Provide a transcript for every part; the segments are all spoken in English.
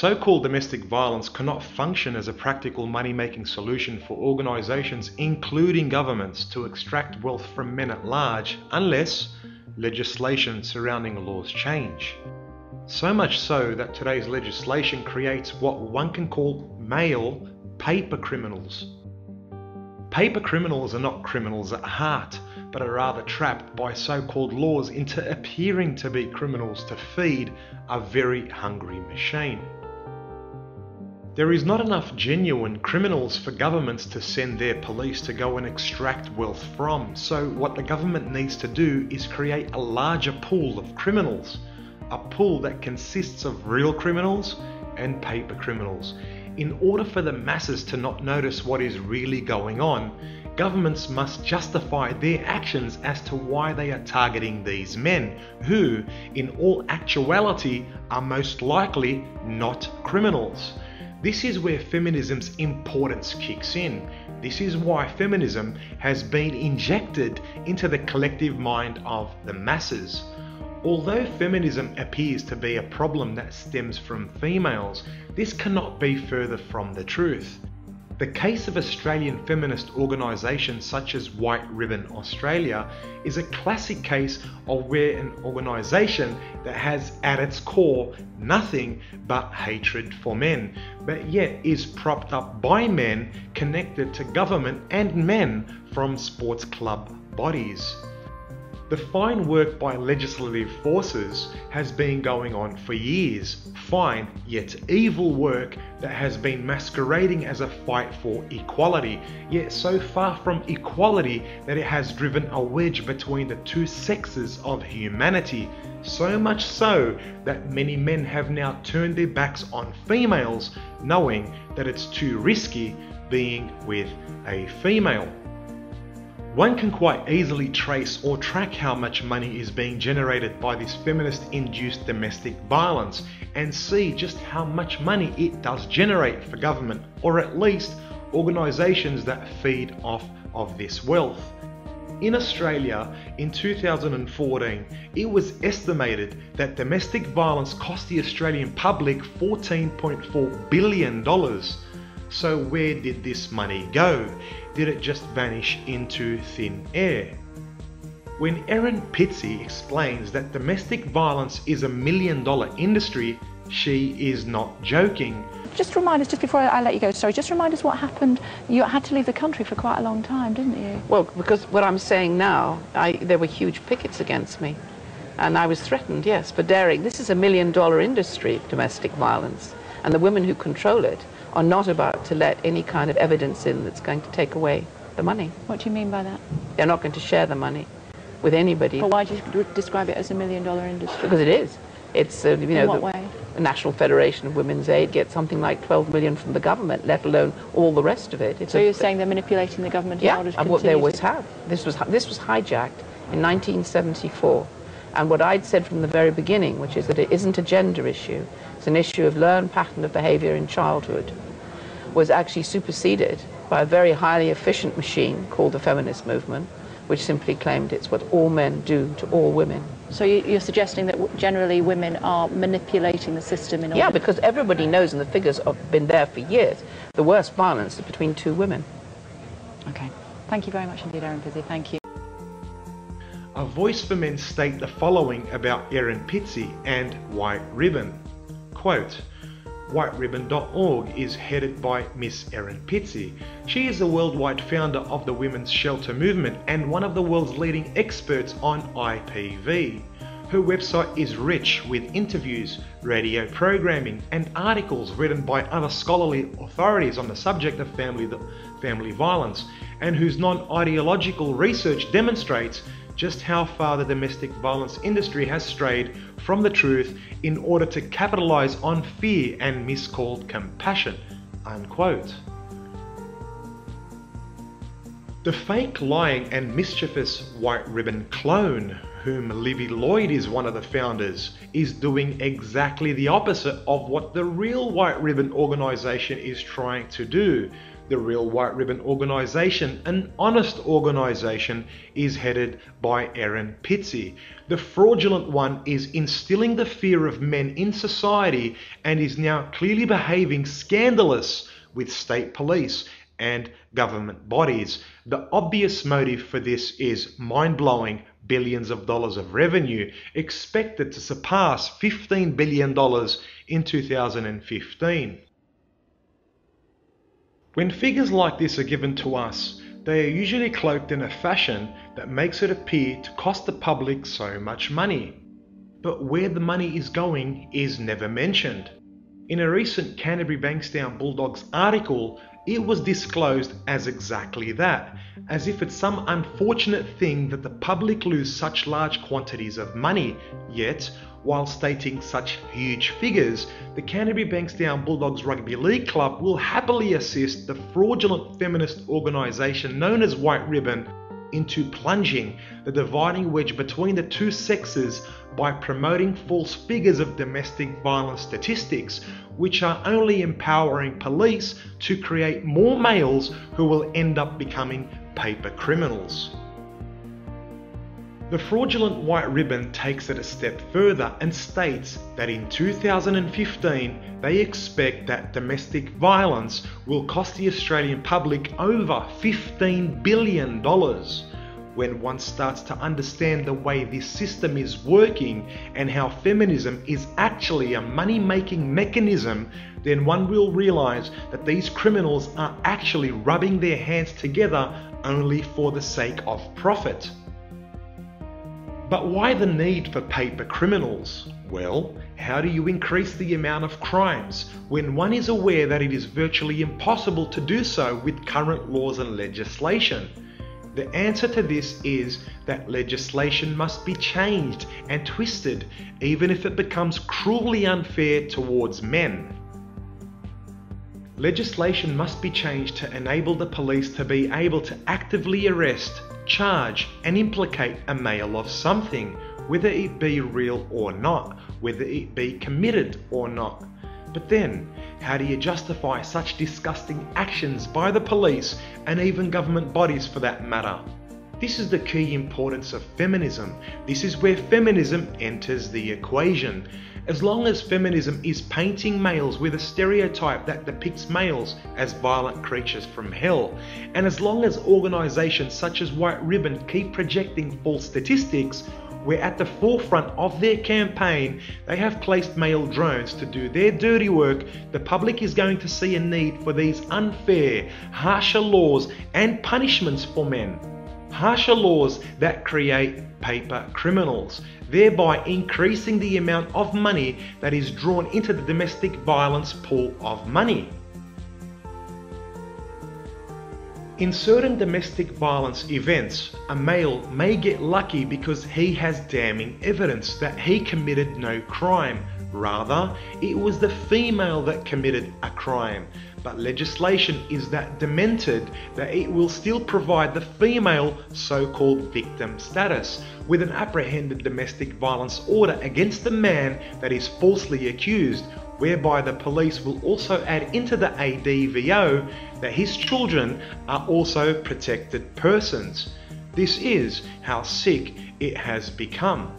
So-called domestic violence cannot function as a practical money-making solution for organizations, including governments, to extract wealth from men at large unless legislation surrounding laws change. So much so that today's legislation creates what one can call male paper criminals. Paper criminals are not criminals at heart, but are rather trapped by so-called laws into appearing to be criminals to feed a very hungry machine. There is not enough genuine criminals for governments to send their police to go and extract wealth from, so what the government needs to do is create a larger pool of criminals, a pool that consists of real criminals and paper criminals. In order for the masses to not notice what is really going on, governments must justify their actions as to why they are targeting these men, who, in all actuality, are most likely not criminals. This is where feminism's importance kicks in. This is why feminism has been injected into the collective mind of the masses. Although feminism appears to be a problem that stems from females, this cannot be further from the truth. The case of Australian feminist organisations such as White Ribbon Australia is a classic case of where an organisation that has at its core nothing but hatred for men, but yet is propped up by men connected to government and men from sports club bodies. The fine work by legislative forces has been going on for years. Fine yet evil work that has been masquerading as a fight for equality, yet so far from equality that it has driven a wedge between the two sexes of humanity. So much so that many men have now turned their backs on females, knowing that it's too risky being with a female. One can quite easily trace or track how much money is being generated by this feminist-induced domestic violence and see just how much money it does generate for government, or at least organisations that feed off of this wealth. In Australia, in 2014, it was estimated that domestic violence cost the Australian public $14.4 billion. So where did this money go? Did it just vanish into thin air? When Erin Pitsey explains that domestic violence is $1 million industry, she is not joking. Just remind us, just before I let you go, sorry, just remind us what happened. You had to leave the country for quite a long time, didn't you? Well, because what I'm saying now, there were huge pickets against me. And I was threatened, yes, for daring. This is $1 million industry, domestic violence. And the women who control it are not about to let any kind of evidence in that's going to take away the money. What do you mean by that? They're not going to share the money with anybody. But why do you describe it as $1 million industry? Because it is. It's, you know, in what way? The National Federation of Women's Aid gets something like 12 million from the government, let alone all the rest of it. So you're saying they're manipulating the government in order to continue? Yeah, what they always have. This was hijacked in 1974. And what I'd said from the very beginning, which is that it isn't a gender issue, it's an issue of learned pattern of behavior in childhood, was actually superseded by a very highly efficient machine called the feminist movement, which simply claimed it's what all men do to all women. So you're suggesting that generally women are manipulating the system in order... Yeah, because everybody knows, and the figures have been there for years, the worst violence is between two women. Okay. Thank you very much indeed, Erin Pitsey. Thank you. A Voice for Men state the following about Erin Pitsey and White Ribbon. Quote, WhiteRibbon.org is headed by Miss Erin Pitsey. She is the worldwide founder of the Women's Shelter Movement and one of the world's leading experts on IPV. Her website is rich with interviews, radio programming, and articles written by other scholarly authorities on the subject of family violence, and whose non-ideological research demonstrates just how far the domestic violence industry has strayed from the truth in order to capitalize on fear and miscalled compassion, unquote. The fake, lying and mischievous White Ribbon clone, whom Libby Lloyd is one of the founders, is doing exactly the opposite of what the real White Ribbon organization is trying to do. The real White Ribbon organisation, an honest organisation, is headed by Erin Pitsey. The fraudulent one is instilling the fear of men in society and is now clearly behaving scandalous with state police and government bodies. The obvious motive for this is mind-blowing billions of dollars of revenue, expected to surpass $15 billion in 2015. When figures like this are given to us, they are usually cloaked in a fashion that makes it appear to cost the public so much money. But where the money is going is never mentioned. In a recent Canterbury Bankstown Bulldogs article, it was disclosed as exactly that, as if it's some unfortunate thing that the public lose such large quantities of money. Yet, while stating such huge figures, the Canterbury Bankstown Bulldogs Rugby League Club will happily assist the fraudulent feminist organisation known as White Ribbon into plunging the dividing wedge between the two sexes by promoting false figures of domestic violence statistics, which are only empowering police to create more males who will end up becoming paper criminals. The fraudulent White Ribbon takes it a step further and states that in 2015 they expect that domestic violence will cost the Australian public over $15 billion. When one starts to understand the way this system is working and how feminism is actually a money-making mechanism, then one will realise that these criminals are actually rubbing their hands together only for the sake of profit. But why the need for paper criminals? Well, how do you increase the amount of crimes when one is aware that it is virtually impossible to do so with current laws and legislation? The answer to this is that legislation must be changed and twisted, even if it becomes cruelly unfair towards men. Legislation must be changed to enable the police to be able to actively arrest, charge and implicate a male of something, whether it be real or not, whether it be committed or not. But then, how do you justify such disgusting actions by the police and even government bodies for that matter? This is the key importance of feminism. This is where feminism enters the equation. As long as feminism is painting males with a stereotype that depicts males as violent creatures from hell, and as long as organisations such as White Ribbon keep projecting false statistics, where at the forefront of their campaign they have placed male drones to do their dirty work, the public is going to see a need for these unfair, harsher laws and punishments for men. Harsher laws that create paper criminals, thereby increasing the amount of money that is drawn into the domestic violence pool of money. In certain domestic violence events, a male may get lucky because he has damning evidence that he committed no crime. Rather, it was the female that committed a crime. But legislation is that demented that it will still provide the female so-called victim status with an apprehended domestic violence order against the man that is falsely accused, whereby the police will also add into the ADVO that his children are also protected persons. This is how sick it has become.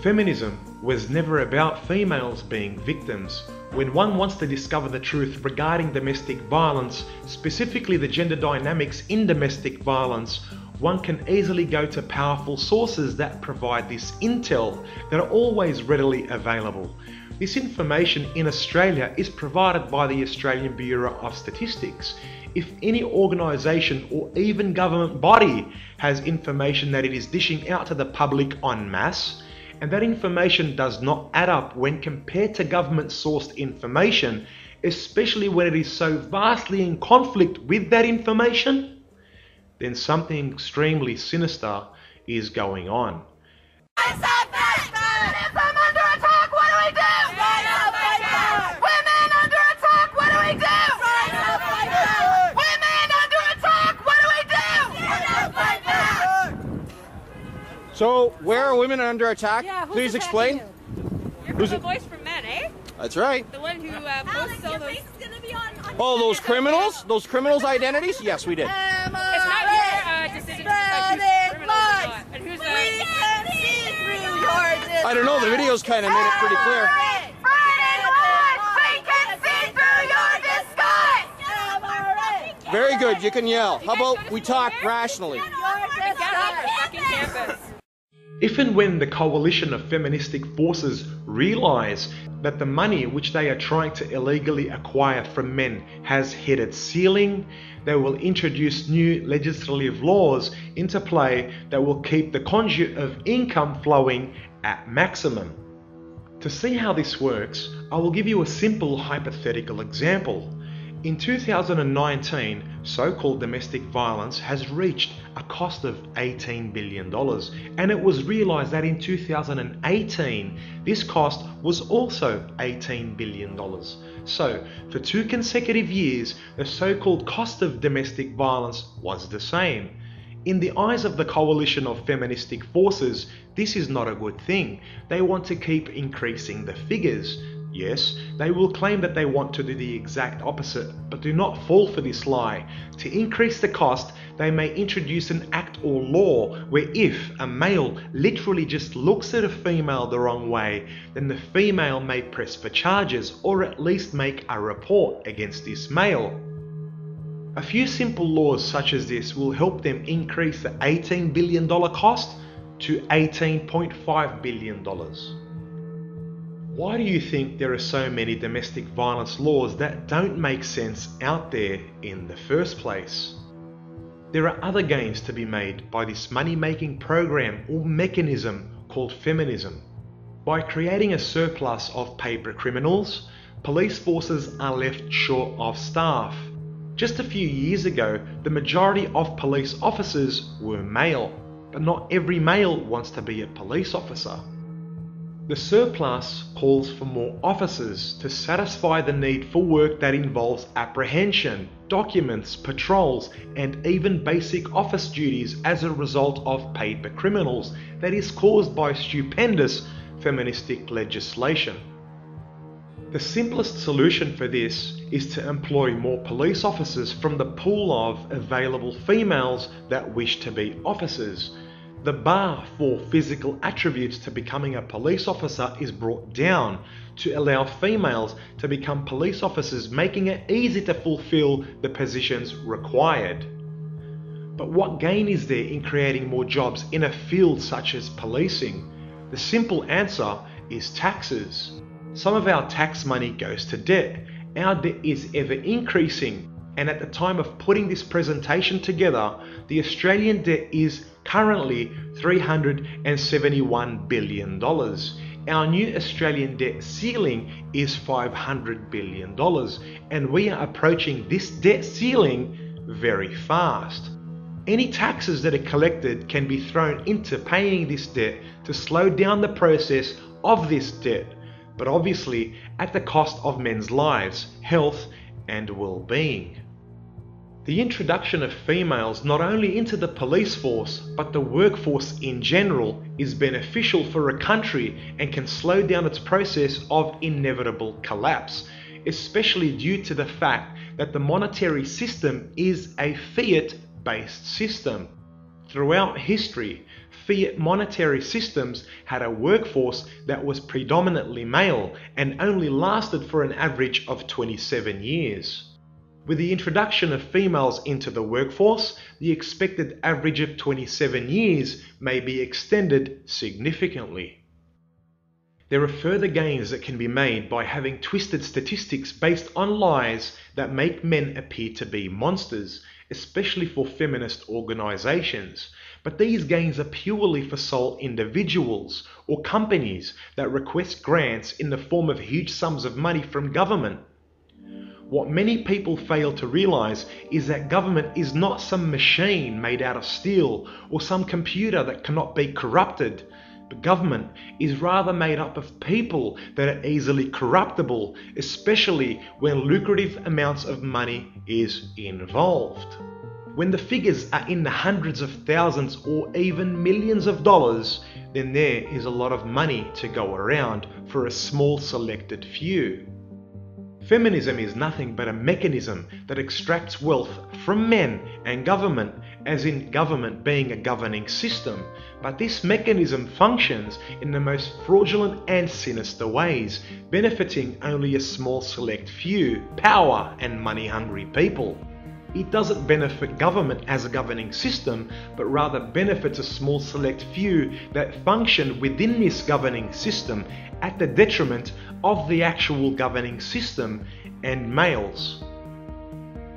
Feminism was never about females being victims. When one wants to discover the truth regarding domestic violence, specifically the gender dynamics in domestic violence, one can easily go to powerful sources that provide this intel that are always readily available. This information in Australia is provided by the Australian Bureau of Statistics. If any organisation or even government body has information that it is dishing out to the public en masse, and that information does not add up when compared to government-sourced information, especially when it is so vastly in conflict with that information, then something extremely sinister is going on. So, where are women under attack? Yeah, please explain. You're from the Voice for Men, eh? That's right. The one who posts all those... Your face is gonna be on Oh, those criminals? Those criminals' identities? Yes, we did. It's not your decision to decide who's criminal or not. And who's We can see through your disguise. I don't know, the videos kind of made it pretty clear. We can see through your disguise. Very good, you can yell. How about we talk rationally? get off the fucking campus? If and when the coalition of feministic forces realise that the money which they are trying to illegally acquire from men has hit its ceiling, they will introduce new legislative laws into play that will keep the conduit of income flowing at maximum. To see how this works, I will give you a simple hypothetical example. In 2019, so-called domestic violence has reached a cost of $18 billion, and it was realised that in 2018, this cost was also $18 billion. So, for 2 consecutive years, the so-called cost of domestic violence was the same. In the eyes of the coalition of feministic forces, this is not a good thing. They want to keep increasing the figures. Yes, they will claim that they want to do the exact opposite, but do not fall for this lie. To increase the cost, they may introduce an act or law where if a male literally just looks at a female the wrong way, then the female may press for charges or at least make a report against this male. A few simple laws such as this will help them increase the $18 billion cost to $18.5 billion. Why do you think there are so many domestic violence laws that don't make sense out there in the first place? There are other gains to be made by this money-making program or mechanism called feminism. By creating a surplus of paper criminals, police forces are left short of staff. Just a few years ago, the majority of police officers were male, but not every male wants to be a police officer. The surplus calls for more officers to satisfy the need for work that involves apprehension, documents, patrols, and even basic office duties as a result of paper criminals that is caused by stupendous feministic legislation. The simplest solution for this is to employ more police officers from the pool of available females that wish to be officers. The bar for physical attributes to becoming a police officer is brought down to allow females to become police officers, making it easy to fulfill the positions required. But what gain is there in creating more jobs in a field such as policing? The simple answer is taxes. Some of our tax money goes to debt. Our debt is ever increasing, and at the time of putting this presentation together, the Australian debt is currently $371 billion. Our new Australian debt ceiling is $500 billion, and we are approaching this debt ceiling very fast. Any taxes that are collected can be thrown into paying this debt to slow down the process of this debt, but obviously at the cost of men's lives, health, and well-being. The introduction of females not only into the police force, but the workforce in general, is beneficial for a country and can slow down its process of inevitable collapse, especially due to the fact that the monetary system is a fiat-based system. Throughout history, fiat monetary systems had a workforce that was predominantly male and only lasted for an average of 27 years. With the introduction of females into the workforce, the expected average of 27 years may be extended significantly. There are further gains that can be made by having twisted statistics based on lies that make men appear to be monsters, especially for feminist organisations. But these gains are purely for sole individuals or companies that request grants in the form of huge sums of money from government. What many people fail to realise is that government is not some machine made out of steel or some computer that cannot be corrupted. But government is rather made up of people that are easily corruptible, especially when lucrative amounts of money is involved. When the figures are in the hundreds of thousands or even millions of dollars, then there is a lot of money to go around for a small selected few. Feminism is nothing but a mechanism that extracts wealth from men and government, as in government being a governing system. But this mechanism functions in the most fraudulent and sinister ways, benefiting only a small select few, power and money-hungry people. It doesn't benefit government as a governing system, but rather benefits a small select few that function within this governing system at the detriment of the actual governing system and males.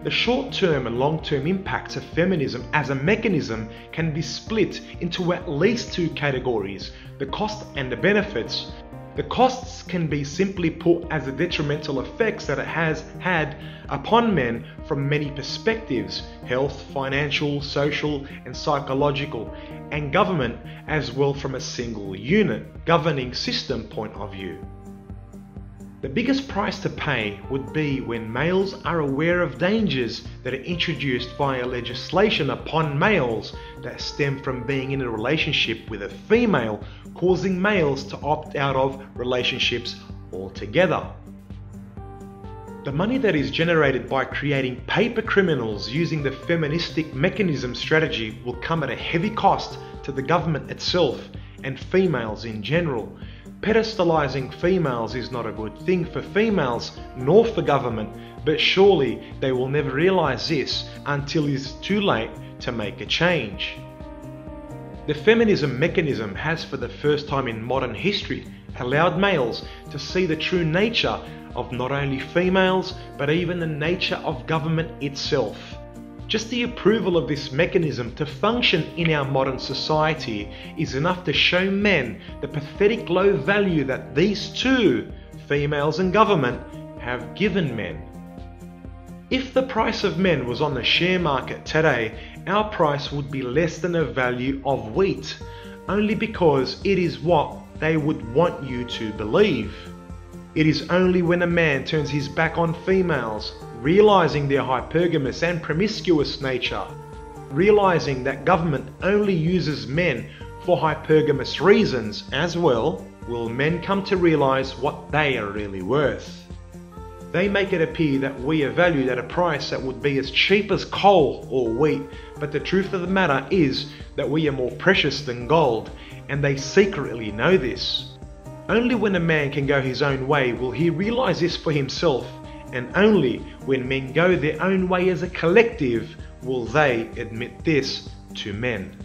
The short-term and long-term impacts of feminism as a mechanism can be split into at least two categories: the cost and the benefits. The costs can be simply put as the detrimental effects that it has had upon men from many perspectives: health, financial, social and psychological, and government as well from a single unit, governing system point of view. The biggest price to pay would be when males are aware of dangers that are introduced via legislation upon males that stem from being in a relationship with a female, causing males to opt out of relationships altogether. The money that is generated by creating paper criminals using the feministic mechanism strategy will come at a heavy cost to the government itself and females in general. Pedestalizing females is not a good thing for females nor for government, but surely they will never realize this until it is too late to make a change. The feminism mechanism has, for the first time in modern history, allowed males to see the true nature of not only females, but even the nature of government itself. Just the approval of this mechanism to function in our modern society is enough to show men the pathetic low value that these two, females and government, have given men. If the price of men was on the share market today, our price would be less than the value of wheat, only because it is what they would want you to believe. It is only when a man turns his back on females, realizing their hypergamous and promiscuous nature, realizing that government only uses men for hypergamous reasons as well, will men come to realize what they are really worth. They make it appear that we are valued at a price that would be as cheap as coal or wheat, but the truth of the matter is that we are more precious than gold, and they secretly know this. Only when a man can go his own way will he realize this for himself, and only when men go their own way as a collective will they admit this to men.